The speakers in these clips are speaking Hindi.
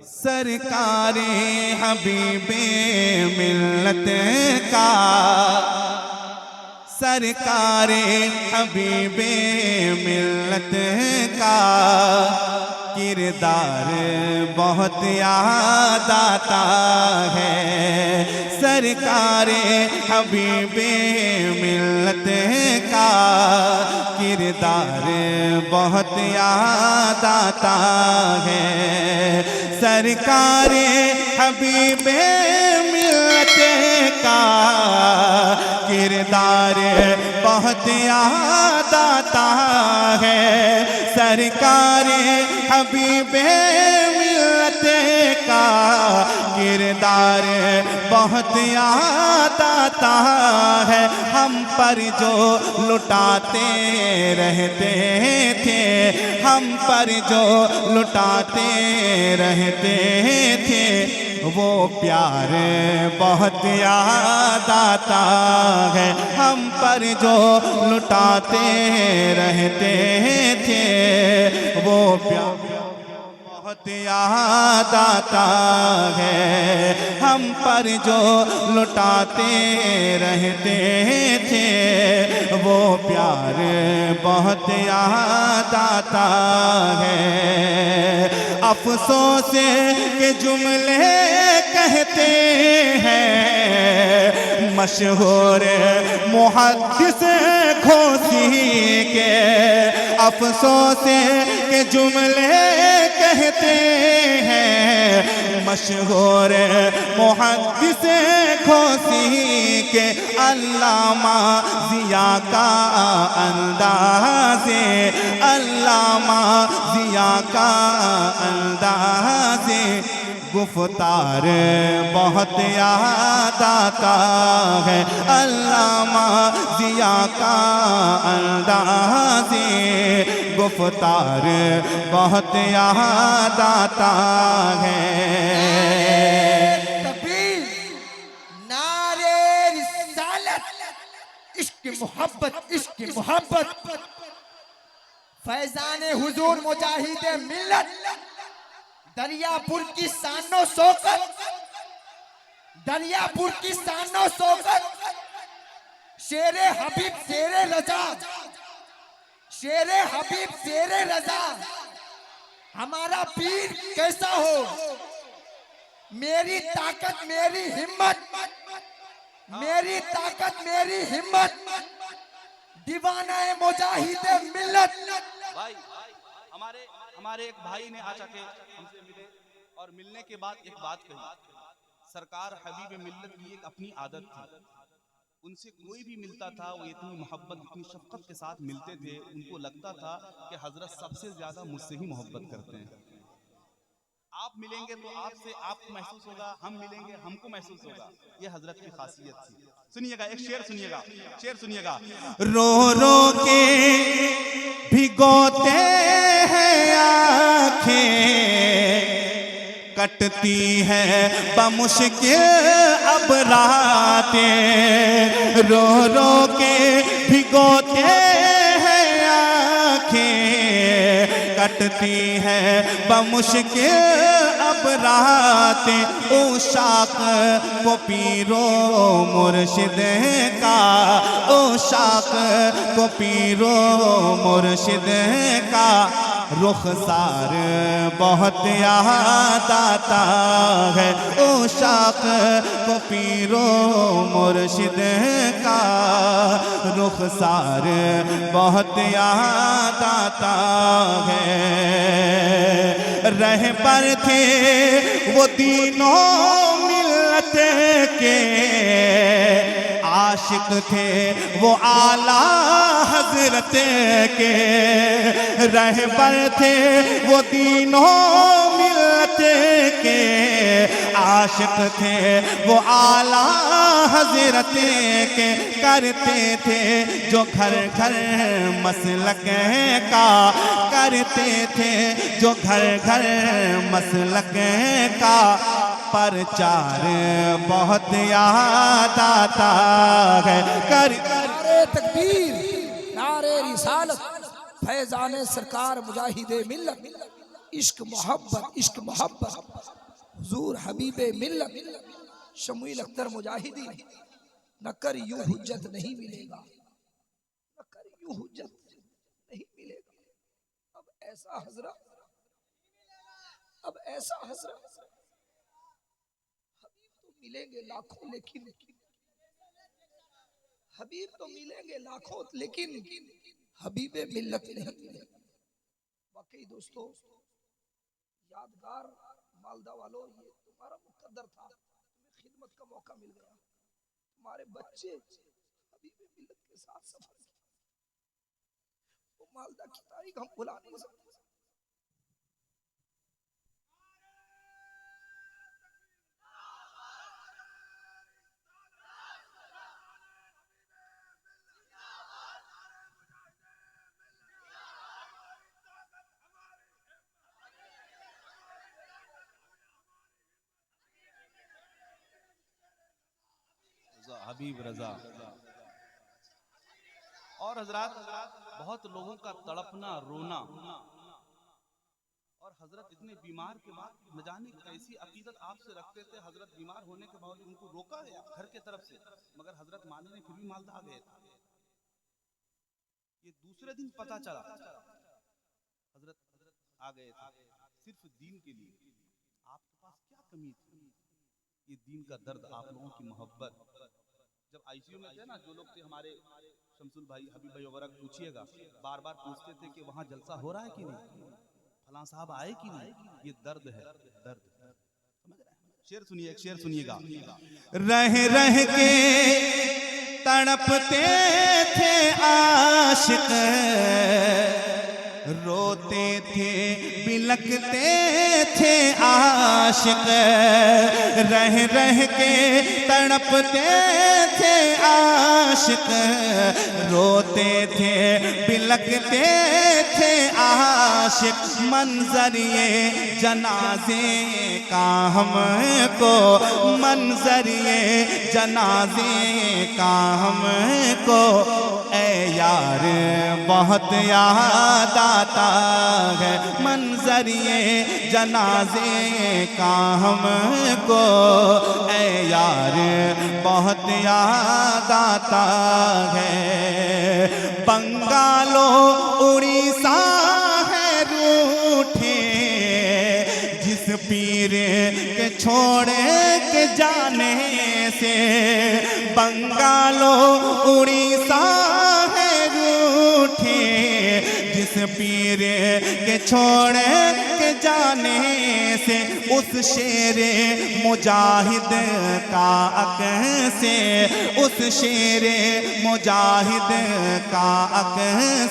सरकारे हबीबे मिल्लत का, सरकारे हबीबे मिल्लत का किरदार बहुत याद आता है। सरकारे हबीबे मिल्लत का किरदार बहुत याद आता है। सरकारे हबीबे मिल्लत का किरदार बहुत याद आता है। सरकारे हबीबे मिल्लत का किरदार बहुत याद आता है। हम पर जो लुटाते रहते थे, हम पर जो लुटाते रहते थे, वो प्यार बहुत याद आता है। हम पर जो लुटाते रहते थे, वो प्यार बहुत याद आता है। हम पर जो लुटाते रहते थे, वो प्यार बहुत याद आता है। अफसोस के जुमले कहते हैं मशहूर मुहद्दिस घोसी के। अफसोस के जुमले कहते हैं मशहूर मुहद्दिस घोसी के। अल्लामा ज़िया का अंदाज़े, अल्लामा ज़िया का अंदाज़े गुफ्तार बहुत याद आता है। अल्लामा ज़िया का अंदाज़े गुफ्तार बहुत याद आता है। तकबीर, नारे रिसालत, इश्क मोहब्बत, इश्क मोहब्बत। फैज़ाने हुजूर मुजाहिदे मिल्लत, दरियापुर की शानो शौकत, दरियापुर की शानो शौकत। शेरे हबीब शेरे रजा, शेरे हबीब शेरे रजा। हमारा पीर कैसा हो, मेरी ताकत मेरी हिम्मत, मेरी ताकत मेरी हिम्मत। दीवाना मुजाहिदे मिल्लत। भाई हमारे एक भाई ने आज आके हमसे मिले और मिलने के बाद एक बात कही। सरकार हबीब मिल्लत की एक अपनी आदत थी, उनसे कोई भी मिलता था वो इतनी मोहब्बत इतनी शफकत के साथ मिलते थे, उनको लगता था कि हजरत सबसे ज्यादा मुझसे ही मोहब्बत करते हैं। आप मिलेंगे तो आपसे आपको महसूस होगा, हम मिलेंगे हमको महसूस होगा। ये हजरत की खासियत थी। सुनिएगा एक शेर सुनिएगा, शेर सुनिएगा। रो रो के भिगोते हैं आँखें, कटती है बमुश्किल अब रातें। रो रो के भिगोते हैं आँखें, कटती है बमुश्किल अब रातें। उशाक को पीरो मुर्शिद का, उशाक को पीरो मुर्शिद का रुखसार बहुत याद आता है। उशाक को पीरो मुर्शिद का रुखसार बहुत याद आता है। रहबर थे वो तीनों मिल्लत के, आशिक थे वो आला हजरत के। रहबर थे वो तीनों मिल्लत के, आशिक थे वो आला हजरत के। करते थे जो घर घर मसलक का, करते थे जो घर घर मसलक का। प्रचार बहुत याद आता है। नारे तकबीर, नारे रिसालत, फैज़ाने सरकार मुजाहिदे मिल्लत, इश्क मोहब्बत, इश्क मोहब्बत। हुजूर हबीबे मिल्लत शमील अख्तर मुजाहिदी, न कर यूं हुज्जत नहीं मिलेगा, न कर यूं हुज्जत नहीं मिलेगा। अब ऐसा हजरत, अब ऐसा हजरत, हबीब तो मिलेंगे लाखों, लेकिन हबीब तो मिलेंगे लाखों, लेकिन हबीबे मिल्लत नहीं मिलेगा। वाकई दोस्तों, यादगार मालदा वालों, ये तुम्हारा मुकद्दर था, तुम्हें खिदमत का मौका मिल गया। तुम्हारे बच्चे हबीबे मिल्लत के साथ सफर किया, वो मालदा की तारीख हम भुला नहीं सकते। हबीब रजा। और हजरत, बहुत लोगों का तड़पना रोना, और हजरत इतने बीमार के बाद न जाने कैसी अकीदत आपसे रखते थे। हजरत बीमार होने के बावजूद उनको रोका है घर के तरफ से, मगर हजरत माने ने फिर भी मालदा आ गए थे। ये दूसरे दिन पता चला हजरत आ गए थे सिर्फ दीन के लिए। आपके पास क्या कमी थी? ये दीन का दर्द, आप लोगों की मोहब्बत। जब आईसीयू में थे ना, जो लोग थे हमारे शमसुल भाई, हबीब भाई वगैरह, पूछिएगा, बार बार पूछते थे कि वहाँ जलसा हो रहा है कि नहीं, फलां साहब आए कि नहीं। ये दर्द है, दर्द। समझ रहे हैं? शेर सुनिए, एक शेर सुनिएगा। रह रह के तड़पते थे आशिक, रोते थे बिलखते थे आशिक। रह रह के तड़पते थे आशिक, रोते थे बिलखते थे आशिक। मंजर ये जनाजे का हमको, मंजर ये जनाजे का हमको, ए यार बहुत याद आता है। मंजर ये जनाजे का हमको, ए यार बहुत याद आता है। बंगालो उड़ीसा है रूठे, जिस पीर के छोड़े के जाने से। बंगालो उड़ीसा है रूठे, जिस पीर के छोड़े के जाने से। उस शेरे मुजाहिद का अक से, उस शेरे मुजाहिद का अक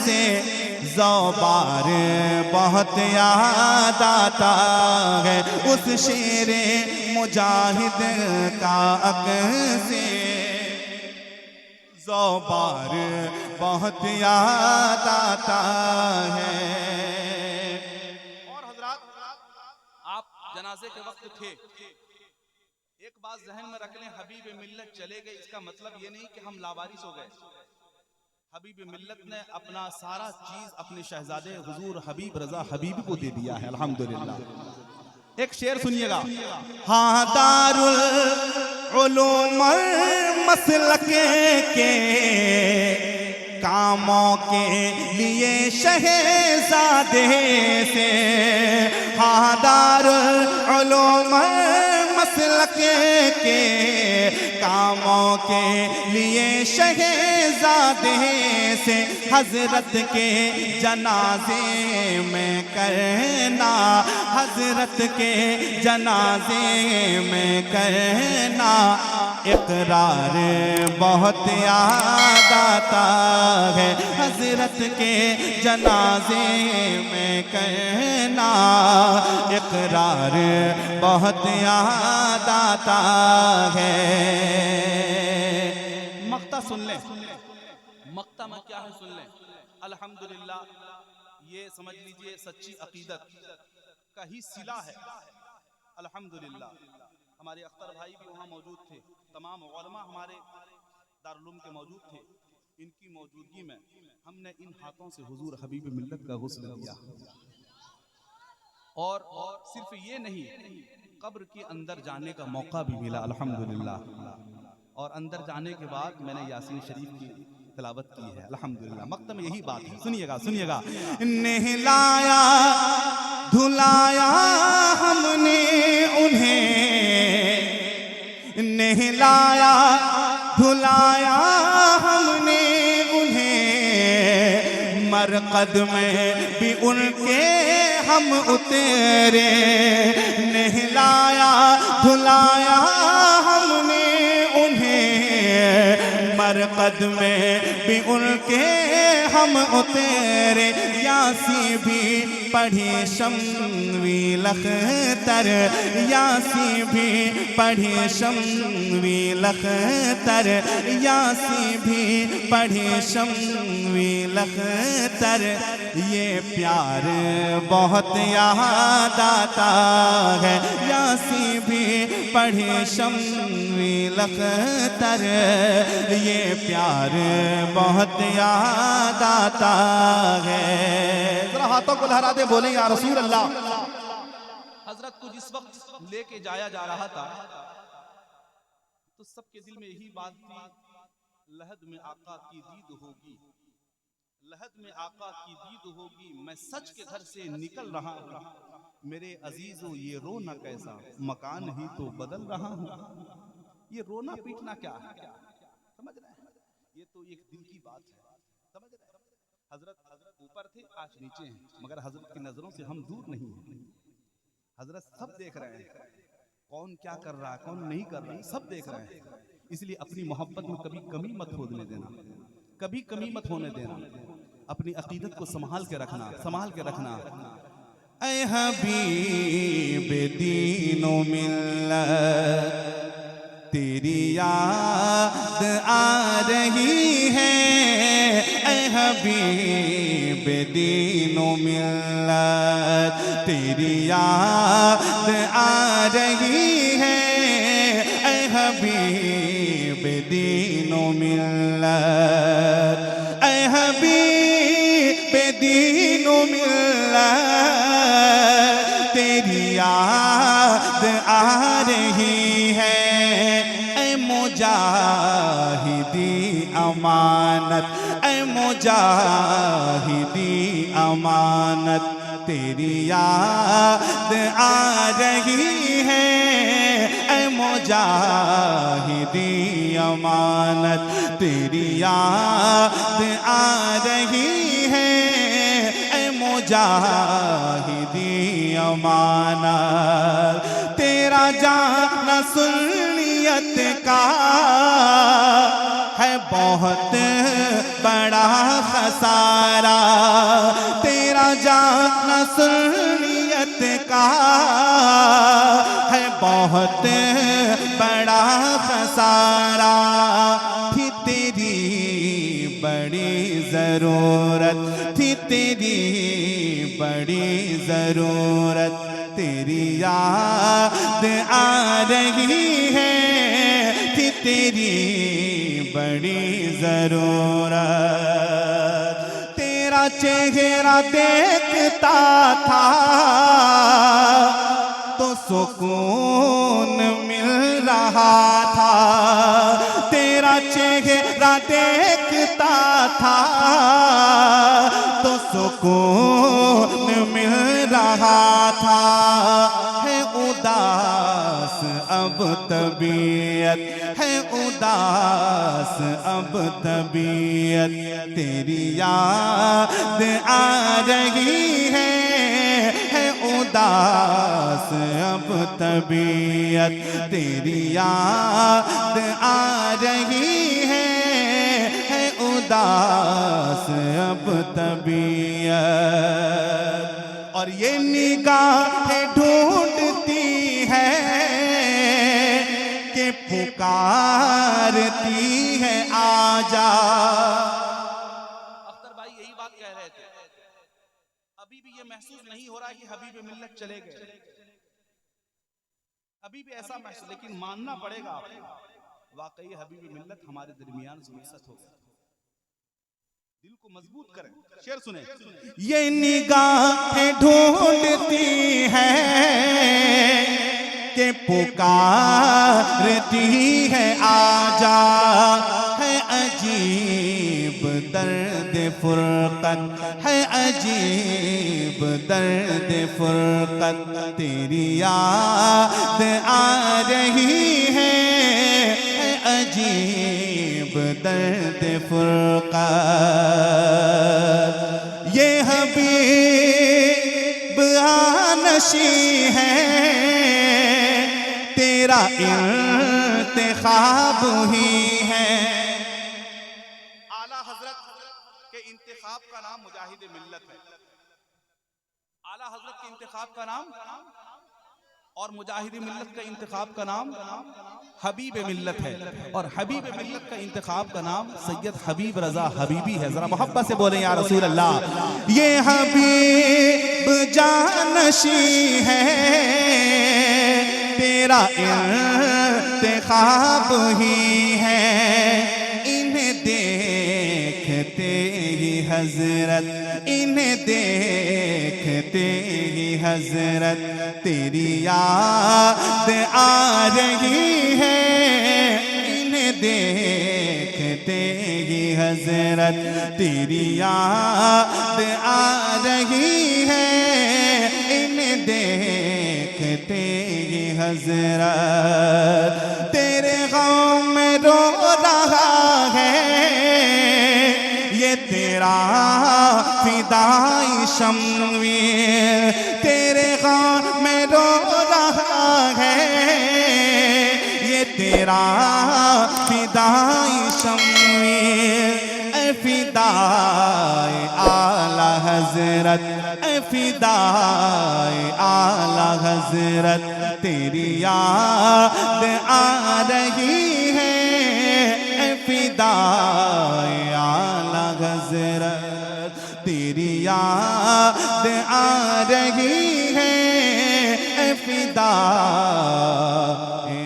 से, ज़ौबार बहुत याद आता है। उस शेरे मुजाहिद का अक से, ज़ौबार बहुत याद आता है। और हजरत, आप जनाजे के वक्त थे, एक बात जहन में रख लें, हबीब मिल्लत चले गए, इसका मतलब ये नहीं कि हम लावारिस हो गए। हबीब मिल्लत ने अपना सारा चीज अपने शहजादे हुजूर हबीब रजा हबीब को दे दिया है, अल्हम्दुलिल्लाह। एक शेर सुनिएगा। हाँ, दारुल उलूम मसलक के कामों के लिए शहजादे से। हाँ, दारुल उलूम मसलक के कामों के लिए शहजादे से। हजरत के जनाजे में करना, हजरत के जनाजे में करना, इकरार बहुत याद आता है। हजरत के जनाजे में करना, इकरार बहुत याद आता है। मक्ता सुन लें, मक्ता में क्या है सुन लें। अल्हम्दुलिल्लाह, ये समझ लीजिए सच्ची अकीदत का ही सिला है। अल्हम्दुलिल्लाह, हमारे अख्तर भाई भी वहाँ मौजूद थे, तमाम उलमा हमारे दारुल के मौजूद थे। इनकी मौजूदगी में हमने इन हाथों से हुजूर हबीब मिल्लत का गुस्ल लिया। और सिर्फ ये नहीं, कब्र के अंदर जाने का मौका भी मिला अल्हम्दुलिल्लाह। और अंदर जाने के बाद मैंने यासीन शरीफ की तिलावत की है अल्हम्दुलिल्लाह। मक्तम यही बात है, सुनिएगा सुनिएगा। नहलाया धुलाया हमने उन्हें, नहलाया धुलाया हमने उन्हें, मरकद में भी उनके हम उतरे। नहलाया धुलाया हमने उन्हें, मरकद में भी उनके हम उतरे। यासी भी पढ़ी शम्वी लखतर, यासी भी पढ़ी शम्वी लखतर, यासी भी पढ़ी शम्वी लखतर। ये प्यार बहुत याद आता है, यासी भी पढ़ी शम्वी लखतर। ये प्यार बहुत याद आता है। जरा हाथों को लहरा दे, बोले या रसूल अल्लाह। हजरत को जिस वक्त लेके जाया जा रहा था तो सबके दिल में यही बात थी, लहद में आका की दीद होगी, लहद में आका की दीद होगी। मैं सच के घर से निकल रहा हूँ, मेरे अजीजों ये रोना कैसा, मकान ही तो बदल रहा हूँ। ये रोना पीटना क्या है, समझ रहे हैं? ये तो एक दिल की बात है, समझ रहे हैं? हजरत ऊपर थे, आज नीचे हैं, मगर हजरत की नजरों से हम दूर नहीं हैं। हजरत सब देख रहे हैं, कौन क्या कर रहा है, कौन नहीं कर रहा है, सब देख रहे हैं। इसलिए अपनी मोहब्बत में कभी कमी मत होने देना, कभी कमी मत होने देना। अपनी अकीदत को संभाल के रखना, संभाल के रखना। ऐ हबीब दीनो मिल्लत, तेरी याद आ रही है। ऐ हबीब दीनो मिल्लत, तेरी याद आ रही है। ऐ हबीब दीनो मिल्लत, ऐ हबीब दीनो मिल्लत, तेरी याद आ रही है। ऐ मुजाहिदी अमानत, ऐ मुजाहिदी अमानत, तेरी याद आ रही है। ऐ मुजाहिदी अमानत, तेरी याद आ रही है। ऐ मुजाहिदी अमानत, तेरा जाना सुन्नियत का है बहुत बड़ा खसारा। तेरा जाना सुन्नियत का है बहुत बड़ा खसारा। थी तेरी बड़ी ज़रूरत, थी तेरी बड़ी ज़रूरत, तेरी याद आ रही है। थी तेरी बड़ी ज़रूरत, तेरा चेहरा देखता था तो सुकून मिल रहा था। तेरा चेहरा देखता था तो सुकून मिल रहा था। है उदास अब तबीयत, है उदास अब तबीयत, तेरी याद आ रही है। है उदास अब तबीयत, तेरी याद आ रही है। है उदास अब तबीयत, और ये निगाहें ढूंढती है कि पुकारती है आजा। अख्तर भाई यही बात कह रहे थे, अभी भी ये महसूस नहीं हो रहा कि हबीब मिल्लत चले गए, अभी भी ऐसा महसूस, लेकिन मानना पड़ेगा आपको, वाकई हबीब मिल्लत हमारे दरमियान से रुखसत हो गए। दिल को मजबूत करें। शेर सुने। ये निगाहें ढूंढती है के पुकारती है आजा। है अजीब दर्द फुरकत, है अजीब दर्द फुरकत, तेरी याद आ रही है अजीब दर्द फुरकत। ये हबीब आनशी है, तेरा इंतखाब ही है। आला हजरत के इंतखाब का नाम मुजाहिद मिल्लत है। आला हजरत के इंतखाब का नाम और मुजाहिद मिल्लत का इंतखाब का नाम हबीब मिल्लत है, और हबीब मिल्लत का इंतखाब का नाम सैयद हबीब रजा हबीबी है। जरा मोहब्बत से बोले या रसूल अल्लाह। ये हबीब जानशी है, तेरा इंतखाब ही है। इन्हें देखते ही हजरत, इन्हें देखते ही हजरत, तेरी याद आ रही है। इन्हें देखते ही हजरत, तेरी याद आ रही है। इन्हें देखते ही हजरत, तेरे गम में रो रहा है ये तेरा फिदाई शमवीर। तेरे गम में रो रहा है ये तेरा फिदाई शमवीर। ए फिदाई आला हजरत, ए फिदाई आला हजरत, तेरी याद आ रही है। ए फिदाई आला हजरत, तेरी याद आ रही है। ए फिदाई